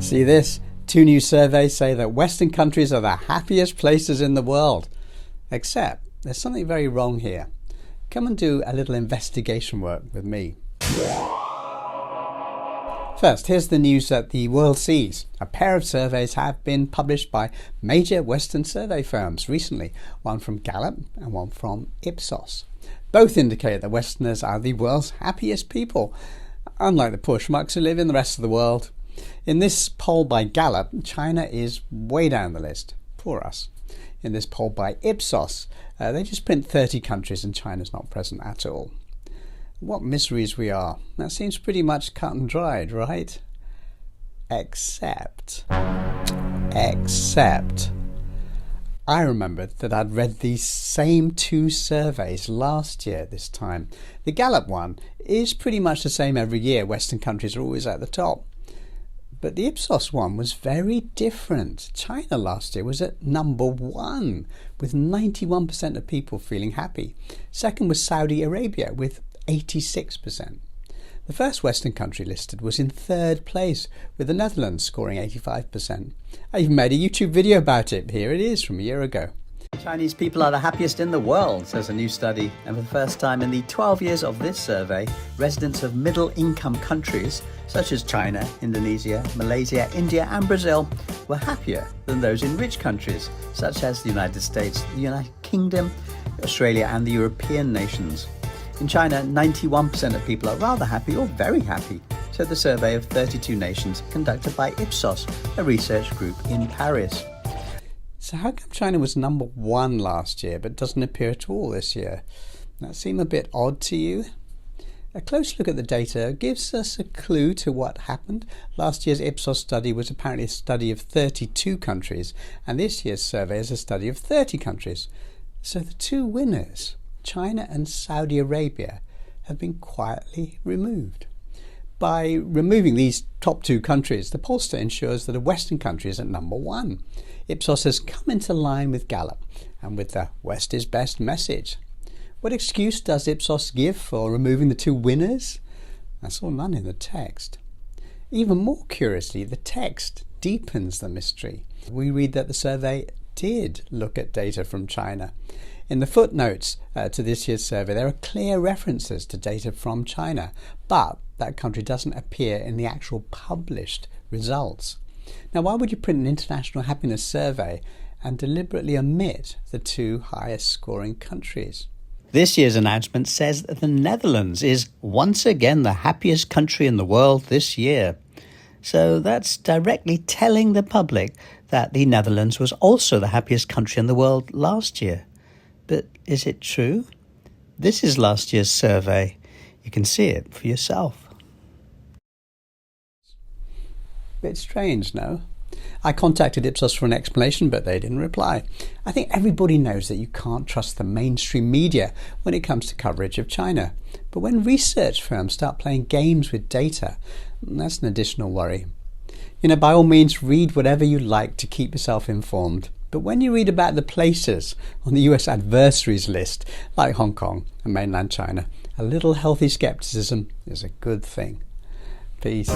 See this? 2 new surveys say that Western countries are the happiest places in the world. Except there's something very wrong here. Come and do a little investigation work with me. First, here's the news that the world sees. A pair of surveys have been published by major Western survey firms recently, one from Gallup and one from Ipsos. Both indicate that Westerners are the world's happiest people, unlike the poor schmucks who live in the rest of the world. In this poll by Gallup, China is way down the list. Poor us. In this poll by Ipsos, they just print 30 countries and China's not present at all. What miseries we are. That seems pretty much cut and dried, right? Except I remembered that I'd read these same 2 surveys last year this time. The Gallup one is pretty much the same every year. Western countries are always at the top. But the Ipsos one was very different. China last year was at number 1 with 91% of people feeling happy. Second was Saudi Arabia with 86%. The first Western country listed was in 3rd place, with the Netherlands scoring 85%. I even made a YouTube video about it. Here it is from a year ago. Chinese people are the happiest in the world, says a new study. And for the first time in the 12 years of this survey, residents of middle-income countries such as China, Indonesia, Malaysia, India and Brazil were happier than those in rich countries such as the United States, the United Kingdom, Australia and the European nations. In China, 91% of people are rather happy or very happy, said the survey of 32 nations conducted by Ipsos, a research group in Paris. So how come China was number 1 last year but doesn't appear at all this year? That seem a bit odd to you? A close look at the data gives us a clue to what happened. Last year's Ipsos study was apparently a study of 32 countries, and this year's survey is a study of 30 countries. So the 2 winners, China and Saudi Arabia, have been quietly removed. By removing these top 2 countries, the pollster ensures that a Western country is at number 1. Ipsos has come into line with Gallup and with the West is best message. What excuse does Ipsos give for removing the 2 winners? I saw none in the text. Even more curiously, the text deepens the mystery. We read that the survey did look at data from China. In the footnotes to this year's survey, there are clear references to data from China, but that country doesn't appear in the actual published results. Now, why would you print an international happiness survey and deliberately omit the 2 highest scoring countries? This year's announcement says that the Netherlands is once again the happiest country in the world this year. So that's directly telling the public that the Netherlands was also the happiest country in the world last year. But is it true? This is last year's survey. You can see it for yourself. Bit strange, no? I contacted Ipsos for an explanation, but they didn't reply. I think everybody knows that you can't trust the mainstream media when it comes to coverage of China. But when research firms start playing games with data, that's an additional worry. By all means, read whatever you like to keep yourself informed. But when you read about the places on the US adversaries list, like Hong Kong and mainland China, a little healthy skepticism is a good thing. Peace.